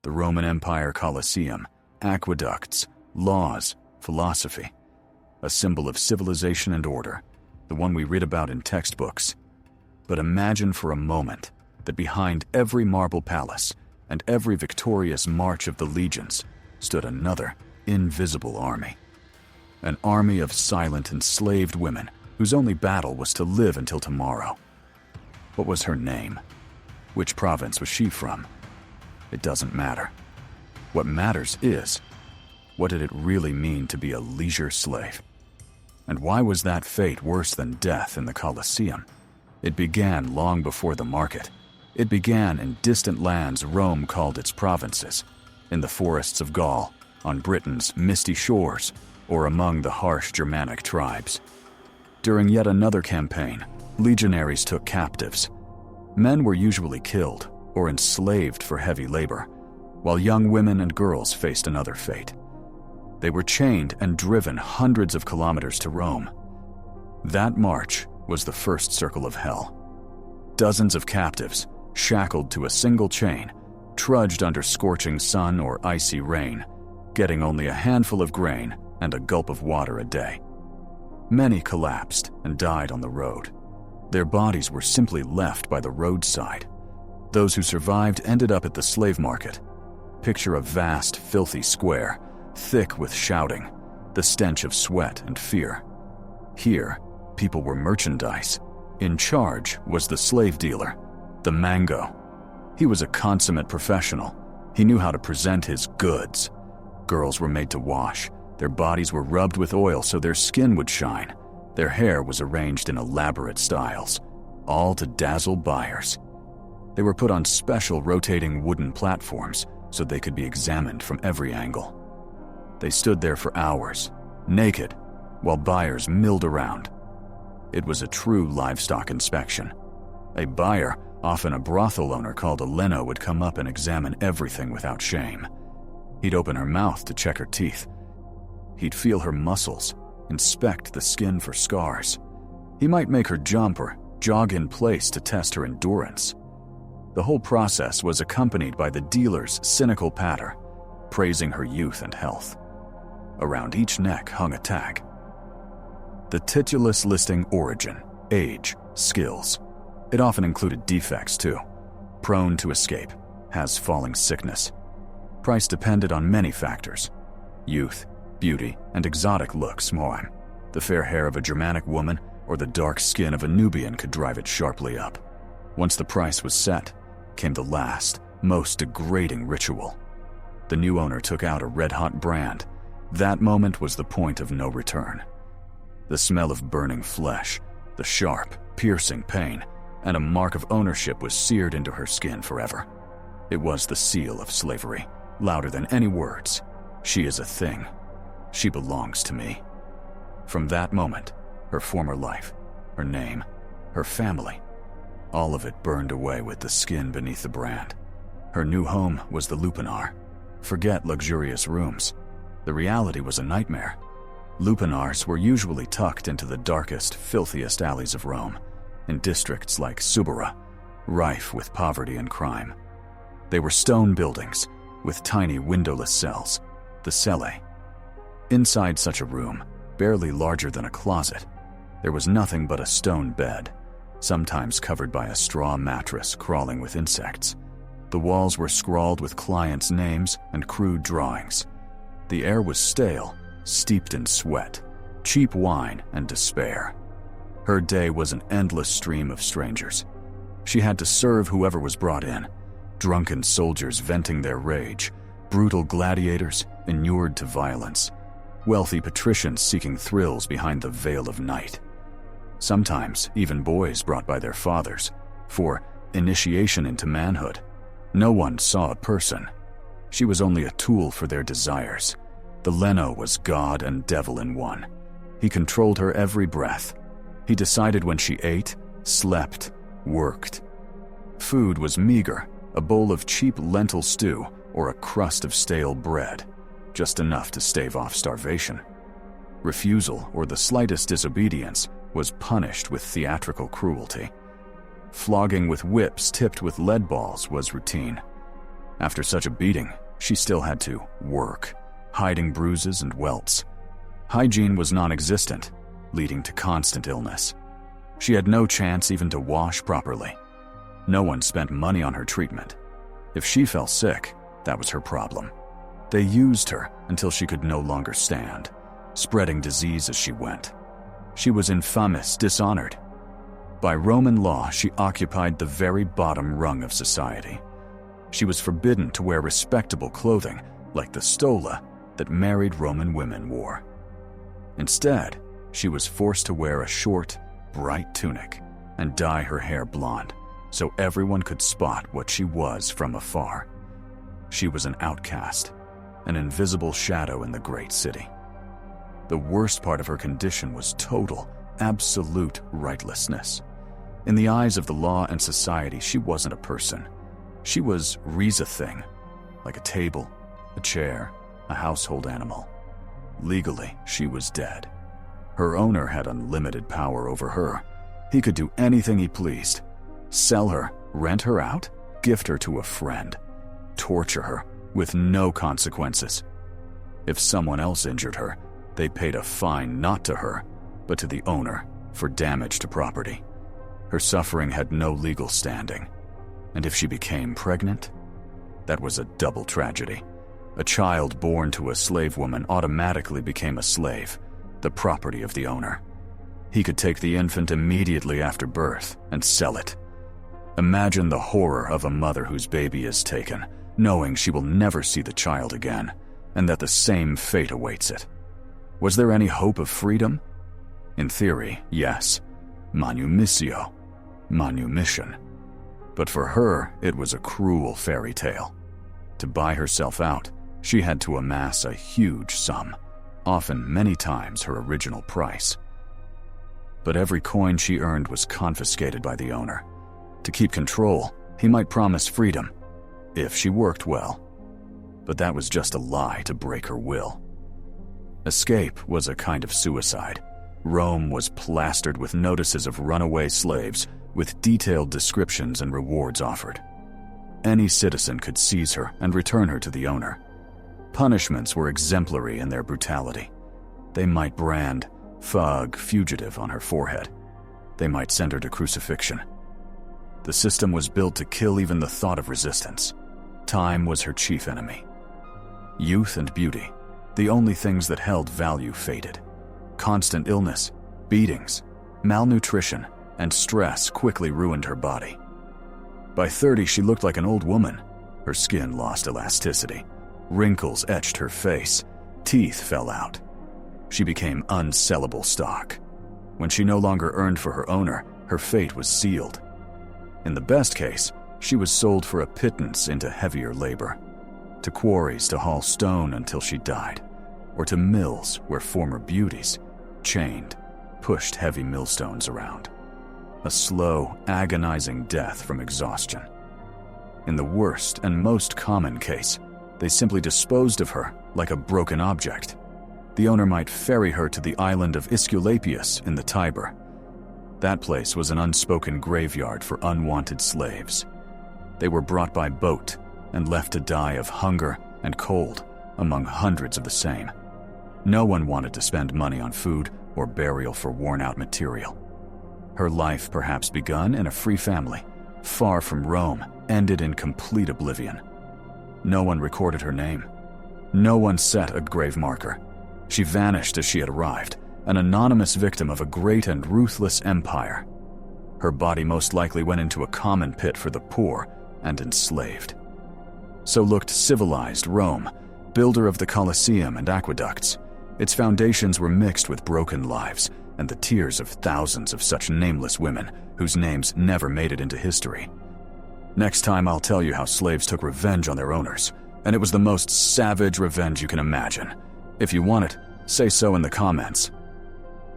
The Roman Empire Colosseum, aqueducts, laws, philosophy. A symbol of civilization and order, the one we read about in textbooks. But imagine for a moment that behind every marble palace and every victorious march of the legions stood another invisible army. An army of silent, enslaved women whose only battle was to live until tomorrow. What was her name? Which province was she from? It doesn't matter. What matters is, what did it really mean to be a leisure slave? And why was that fate worse than death in the Colosseum? It began long before the market. It began in distant lands Rome called its provinces, in the forests of Gaul, on Britain's misty shores, or among the harsh Germanic tribes. During yet another campaign, legionaries took captives. Men were usually killed or enslaved for heavy labor, while young women and girls faced another fate. They were chained and driven hundreds of kilometers to Rome. That march was the first circle of hell. Dozens of captives, shackled to a single chain, trudged under scorching sun or icy rain, getting only a handful of grain and a gulp of water a day. Many collapsed and died on the road. Their bodies were simply left by the roadside. Those who survived ended up at the slave market. Picture a vast, filthy square, thick with shouting, the stench of sweat and fear. Here, people were merchandise. In charge was the slave dealer, the mango. He was a consummate professional. He knew how to present his goods. Girls were made to wash. Their bodies were rubbed with oil so their skin would shine. Their hair was arranged in elaborate styles, all to dazzle buyers. They were put on special rotating wooden platforms so they could be examined from every angle. They stood there for hours, naked, while buyers milled around. It was a true livestock inspection. A buyer, often a brothel owner called a leno, would come up and examine everything without shame. He'd open her mouth to check her teeth. He'd feel her muscles, inspect the skin for scars. He might make her jump or jog in place to test her endurance. The whole process was accompanied by the dealer's cynical patter, praising her youth and health. Around each neck hung a tag. The titulus listing origin, age, skills. It often included defects too. Prone to escape, has falling sickness. Price depended on many factors. Youth, beauty, and exotic looks. The fair hair of a Germanic woman or the dark skin of a Nubian could drive it sharply up. Once the price was set, came the last, most degrading ritual. The new owner took out a red-hot brand. That moment was the point of no return. The smell of burning flesh, the sharp, piercing pain, and a mark of ownership was seared into her skin forever. It was the seal of slavery, louder than any words. She is a thing. She belongs to me. From that moment, her former life, her name, her family, all of it burned away with the skin beneath the brand. Her new home was the lupinar. Forget luxurious rooms. The reality was a nightmare. Lupinars were usually tucked into the darkest, filthiest alleys of Rome, in districts like Subura, rife with poverty and crime. They were stone buildings with tiny windowless cells, the celle. Inside such a room, barely larger than a closet, there was nothing but a stone bed, sometimes covered by a straw mattress crawling with insects. The walls were scrawled with clients' names and crude drawings. The air was stale, steeped in sweat, cheap wine, and despair. Her day was an endless stream of strangers. She had to serve whoever was brought in, drunken soldiers venting their rage, brutal gladiators inured to violence, wealthy patricians seeking thrills behind the veil of night. Sometimes even boys brought by their fathers, for initiation into manhood. No one saw a person. She was only a tool for their desires. The leno was God and devil in one. He controlled her every breath. He decided when she ate, slept, worked. Food was meager, a bowl of cheap lentil stew or a crust of stale bread, just enough to stave off starvation. Refusal or the slightest disobedience was punished with theatrical cruelty. Flogging with whips tipped with lead balls was routine. After such a beating, she still had to work, hiding bruises and welts. Hygiene was non-existent, leading to constant illness. She had no chance even to wash properly. No one spent money on her treatment. If she fell sick, that was her problem. They used her until she could no longer stand, spreading disease as she went. She was infamous, dishonored. By Roman law, she occupied the very bottom rung of society. She was forbidden to wear respectable clothing like the stola that married Roman women wore. Instead, she was forced to wear a short, bright tunic and dye her hair blonde so everyone could spot what she was from afar. She was an outcast, an invisible shadow in the great city. The worst part of her condition was total, absolute rightlessness. In the eyes of the law and society, she wasn't a person. She was a thing, like a table, a chair, a household animal. Legally, she was dead. Her owner had unlimited power over her. He could do anything he pleased. Sell her, rent her out, gift her to a friend, torture her with no consequences. If someone else injured her, they paid a fine not to her, but to the owner for damage to property. Her suffering had no legal standing. And if she became pregnant, that was a double tragedy. A child born to a slave woman automatically became a slave, the property of the owner. He could take the infant immediately after birth and sell it. Imagine the horror of a mother whose baby is taken, knowing she will never see the child again, and that the same fate awaits it. Was there any hope of freedom? In theory, yes. Manumission. But for her, it was a cruel fairy tale. To buy herself out, she had to amass a huge sum, often many times her original price. But every coin she earned was confiscated by the owner. To keep control, he might promise freedom, if she worked well. But that was just a lie to break her will. Escape was a kind of suicide. Rome was plastered with notices of runaway slaves, with detailed descriptions and rewards offered. Any citizen could seize her and return her to the owner. Punishments were exemplary in their brutality. They might brand "Thug Fugitive" on her forehead. They might send her to crucifixion. The system was built to kill even the thought of resistance. Time was her chief enemy. Youth and beauty, the only things that held value, faded. Constant illness, beatings, malnutrition, and stress quickly ruined her body. By 30, she looked like an old woman. Her skin lost elasticity. Wrinkles etched her face. Teeth fell out. She became unsellable stock. When she no longer earned for her owner, her fate was sealed. In the best case, she was sold for a pittance into heavier labor, to quarries to haul stone until she died, or to mills where former beauties, chained, pushed heavy millstones around. A slow, agonizing death from exhaustion. In the worst and most common case, they simply disposed of her like a broken object. The owner might ferry her to the island of Aesculapius in the Tiber. That place was an unspoken graveyard for unwanted slaves. They were brought by boat and left to die of hunger and cold among hundreds of the same. No one wanted to spend money on food or burial for worn-out material. Her life, perhaps begun in a free family, far from Rome, ended in complete oblivion. No one recorded her name. No one set a grave marker. She vanished as she had arrived, an anonymous victim of a great and ruthless empire. Her body most likely went into a common pit for the poor and enslaved. So looked civilized Rome, builder of the Colosseum and aqueducts. Its foundations were mixed with broken lives and the tears of thousands of such nameless women whose names never made it into history. Next time I'll tell you how slaves took revenge on their owners, and it was the most savage revenge you can imagine. If you want it, say so in the comments.